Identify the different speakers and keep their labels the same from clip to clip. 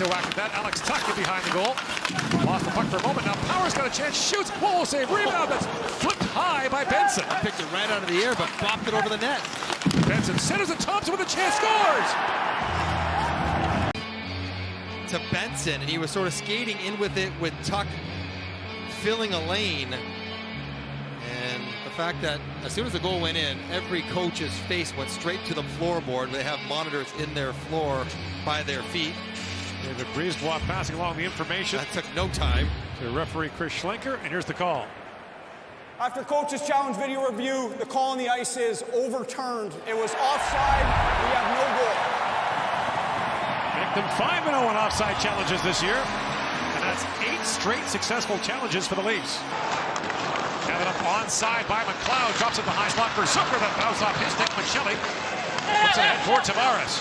Speaker 1: to whack at that. Alex Tuck in behind the goal. Lost the puck for a moment. Now Power's got a chance. Shoots. Whoa, save. Rebound. That's flipped high by Benson.
Speaker 2: Picked it right out of the air, but bopped it over the net.
Speaker 1: Benson centers and Thompson with a chance. Scores!
Speaker 2: To Benson, and he was sort of skating in with it with Tuck filling a lane. And the fact that as soon as the goal went in, every coach's face went straight to the floorboard. They have monitors in their floor by their feet.
Speaker 1: David Brisebois passing along the information.
Speaker 2: That took no time.
Speaker 1: To referee Chris Schlenker, and here's the call.
Speaker 3: After coach's challenge video review, the call on the ice is overturned. It was offside. We have no goal.
Speaker 1: Make them 5-0 on offside challenges this year. And that's 8 straight successful challenges for the Leafs. Gathered up onside by McLeod. Drops it behind slot for Zucker. That bounce off his stick. Michelli puts it ahead for Tavares.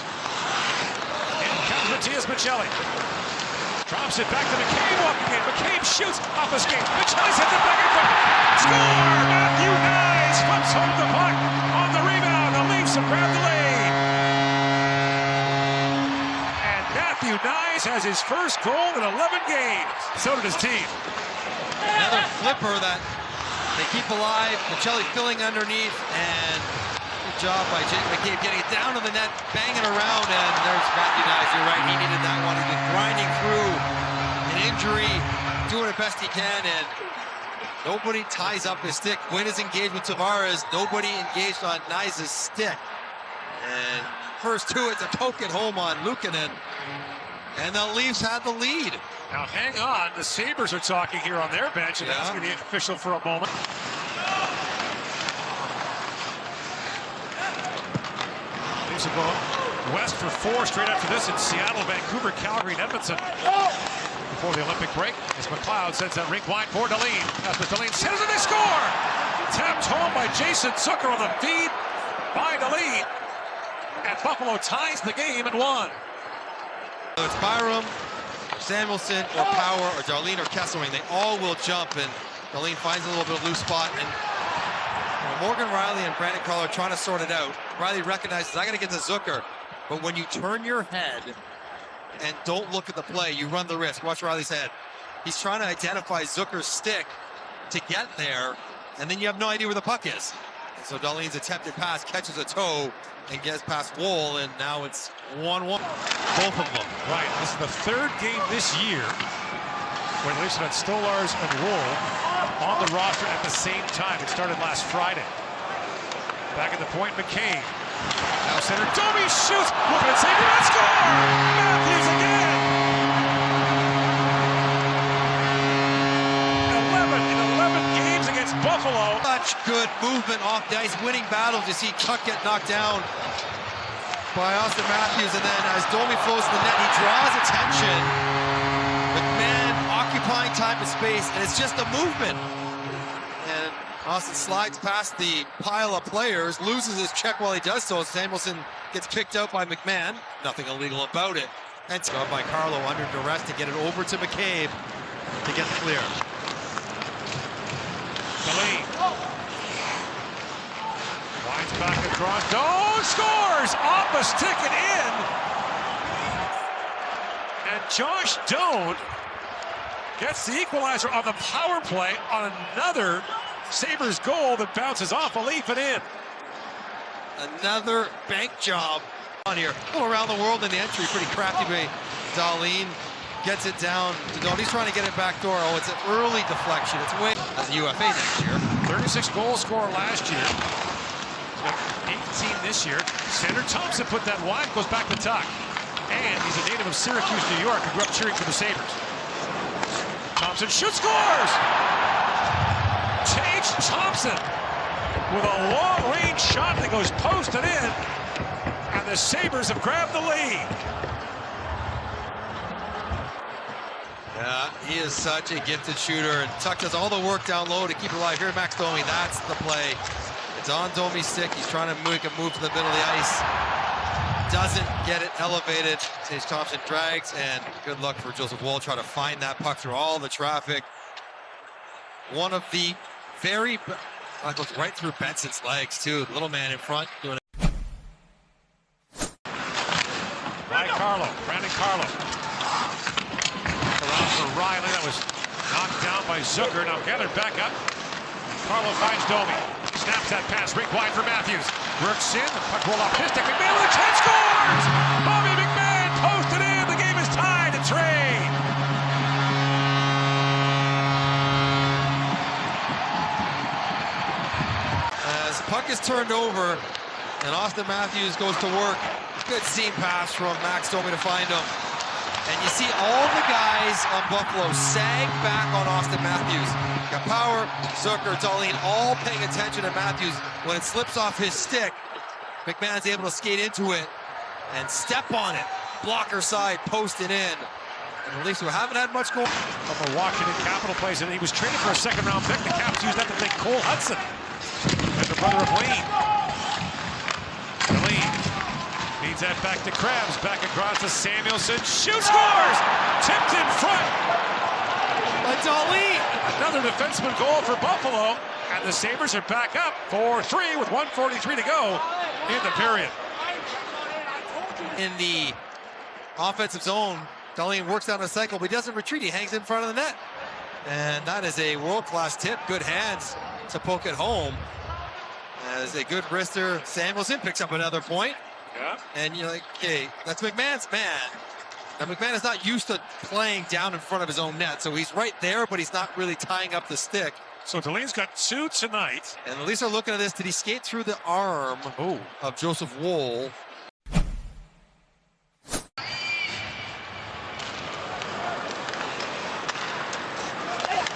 Speaker 1: In comes Matthias Michelli. Drops it back to McCabe walking in. McCabe shoots off the skate. Michelli sends it back in front. Score! Matthew Knies flips home the puck on the rebound. The Leafs have grabbed the lead. And Matthew Knies has his first goal in 11 games. So did his team.
Speaker 2: Another flipper that they keep alive. Michelli filling underneath, and good job by Jake McCabe getting it down to the net, banging around, and there's Matthew Knies. You're right, he needed that one. He's been grinding through an injury, doing the best he can, and nobody ties up his stick. Quinn is engaged with Tavares. Nobody engaged on Knies' stick. And first to it to poke it home on Luukkonen. And the Leafs had the lead.
Speaker 1: Now hang on, the Sabres are talking here on their bench, and that's going to be official for a moment. Leafs will go west for 4 straight after this in Seattle, Vancouver, Calgary, and Edmonton. Before the Olympic break, as McLeod sends that rink wide for Dahlin. After Dahlin centers and they score! Tapped home by Jason Zucker on the feed by Dahlin. And Buffalo ties the game at 1.
Speaker 2: So it's Byram, Samuelson, or Power, or Dahlin, or Kesselring. They all will jump, and Dahlin finds a little bit of loose spot. And Morgan Riley and Brandon Carlo are trying to sort it out. Riley recognizes, I got to get to Zucker. But when you turn your head and don't look at the play, you run the risk. Watch Riley's head. He's trying to identify Zucker's stick to get there, and then you have no idea where the puck is. And so Dahlin's attempted pass catches a toe and gets past Woll, and now it's 1-1. Both of them.
Speaker 1: Right, this is the 3rd game this year where the Leafs had Stolarz and Woll on the roster at the same time. It started last Friday. Back at the point, McCabe. Now center, Domi shoots, looking at Saber, and score! Matthews again! 11 games against Buffalo.
Speaker 2: Such good movement off the ice, winning battles. You see Tuck get knocked down by Austin Matthews, and then as Domi flows to the net, he draws attention. McMahon occupying time and space, and it's just a movement. And Austin slides past the pile of players, loses his check while he does so. Samuelson gets picked out by McMahon. Nothing illegal about it. And scored by Carlo under duress to get it over to McCabe to get the clear.
Speaker 1: Dahlin winds back across. Oh, scores! Off the stick and in. And Josh Doan gets the equalizer on the power play on another Sabres goal that bounces off a Leaf and in.
Speaker 2: Another bank job on here. All around the world in the entry, pretty crafty by Dahlin. Gets it down to Doan. He's trying to get it back door. Oh, it's an early deflection. It's way as a UFA next year.
Speaker 1: 36 goal scorer last year. 18 this year. Sander Thompson put that wide, goes back to Tuck. And he's a native of Syracuse, New York, who grew up cheering for the Sabres. Thompson shoots, scores! Tage Thompson with a long-range shot that goes post and in. And the Sabres have grabbed the lead.
Speaker 2: Yeah, he is such a gifted shooter, and Tuck does all the work down low to keep it alive. Here, Max Domi, that's the play. It's on Domi's stick. He's trying to make a move to the middle of the ice. Doesn't get it elevated. Tage Thompson drags, and good luck for Joseph Woll trying to find that puck through all the traffic. One of the very, goes right through Benson's legs, too. The little man in front doing it.
Speaker 1: Brandon Carlo. for Riley. That was knocked down by Zucker. Now gathered back up. Carlo finds Domi. Snaps that pass right wide for Matthews. Works in. The puck roll off his stick. McMahon with a chance. Scores! Bobby McMahon posted in. The game is tied at 3.
Speaker 2: As the puck is turned over and Austin Matthews goes to work. Good seam pass from Max Domi to find him. And you see all the guys on Buffalo sag back on Austin Matthews. Got Power, Zucker, Darlene all paying attention to Matthews. When it slips off his stick, McMahon's able to skate into it and step on it. Blocker side, post it in. And the Leafs, who haven't had much goal.
Speaker 1: From the Washington Capital plays, and he was traded for a second-round pick. The Caps used that to take Cole Hudson. And the brother of Wayne. Deline feeds that back to Krebs. Back across to Samuelson. Shoot, scores! Tipped in front by Deline. Another defenseman goal for Buffalo. And the Sabres are back up 4-3 with 1:43 to go in the period.
Speaker 2: In the offensive zone, Deline works down a cycle, but he doesn't retreat. He hangs in front of the net. And that is a world-class tip. Good hands to poke it home. As a good wrister, Samuelson picks up another point.
Speaker 1: Yeah.
Speaker 2: And you're like, okay, that's McMahon's man. Now, McMahon is not used to playing down in front of his own net, so he's right there, but he's not really tying up the stick.
Speaker 1: So Deline's got 2 tonight.
Speaker 2: And the Leafs are looking at this. Did he skate through the arm of Joseph Woll?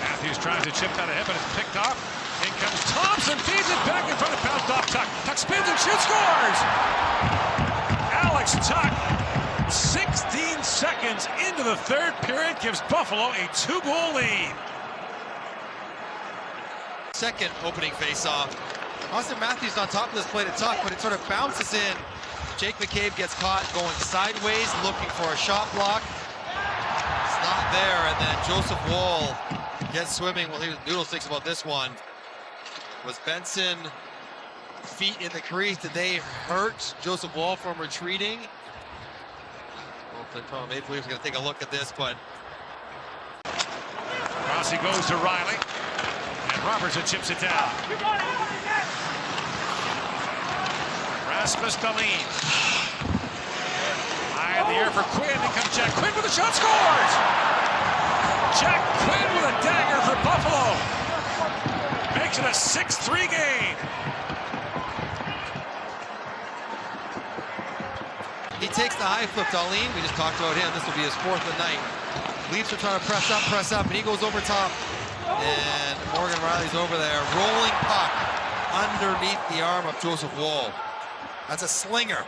Speaker 1: Matthews tries to chip that ahead, but it's picked off. In comes Thompson, feeds it back in front of bounced off Tuck. Tuck spins and shoots, scores! Alex Tuck, 16 seconds into the third period, gives Buffalo a 2-goal lead.
Speaker 2: Second opening face-off. Austin Matthews on top of this play to Tuck, but it sort of bounces in. Jake McCabe gets caught going sideways, looking for a shot block. It's not there, and then Joseph Woll gets swimming. Well, Noodles thinks about this one. Was Benson feet in the crease? Did they hurt Joseph Woll from retreating? Well, the Toronto Maple Leafs are going to take a look at this, but
Speaker 1: Rossi goes to Riley, and Robertson chips it down. Rasmus Dahlin. High in the air for Quinn. Here comes Jack Quinn with a shot, scores! Jack Quinn with a dagger for Buffalo. Makes it a 6-3 game.
Speaker 2: He takes the high flip, Dahlin. We just talked about him. This will be his 4th of the night. Leafs are trying to press up, and he goes over top. And Morgan Riley's over there. Rolling puck underneath the arm of Joseph Woll. That's a slinger.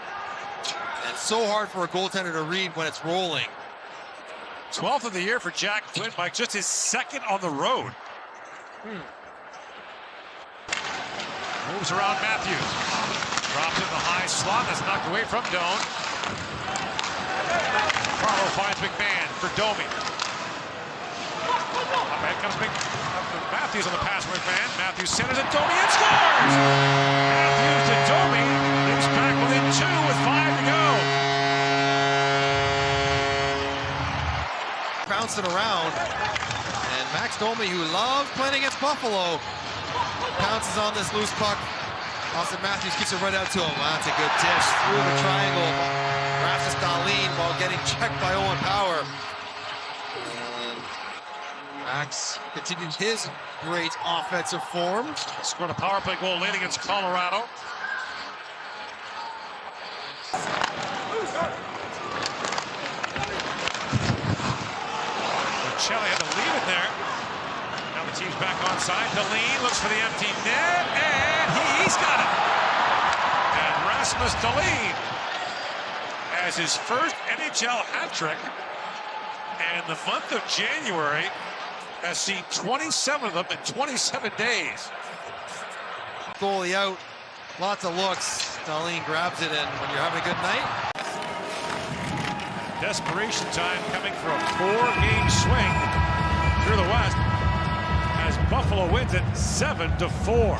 Speaker 2: And so hard for a goaltender to read when it's rolling.
Speaker 1: 12th of the year for Jack Quinn, Mike. Just his 2nd on the road. Moves around Matthews. Drops in the high slot. That's knocked away from Doan. Carlo finds McMahon for Domi. Up ahead comes Matthews on the pass from McMahon. Matthews centers it. Domi and scores! Matthews to Domi. Leafs back within 2 with 5 to go.
Speaker 2: Bounce it around. And Max Domi, who loves playing against Buffalo, pounces on this loose puck. Austin Matthews gets it right out to him. That's a good dish through the triangle. Rasmus Dahlin while getting checked by Owen Power. And Max continues his great offensive form.
Speaker 1: Scored a power play goal late against Colorado. Shelley had to leave it there. Now the team's back onside. Dahlin looks for the empty net, and he's got it. And Rasmus Dahlin has his first NHL hat trick, and the month of January has seen 27 of them in 27 days.
Speaker 2: Goalie out, lots of looks. Dahlin grabs it, and when you're having a good night,
Speaker 1: desperation time coming for a 4-game swing through the West as Buffalo wins it 7-4.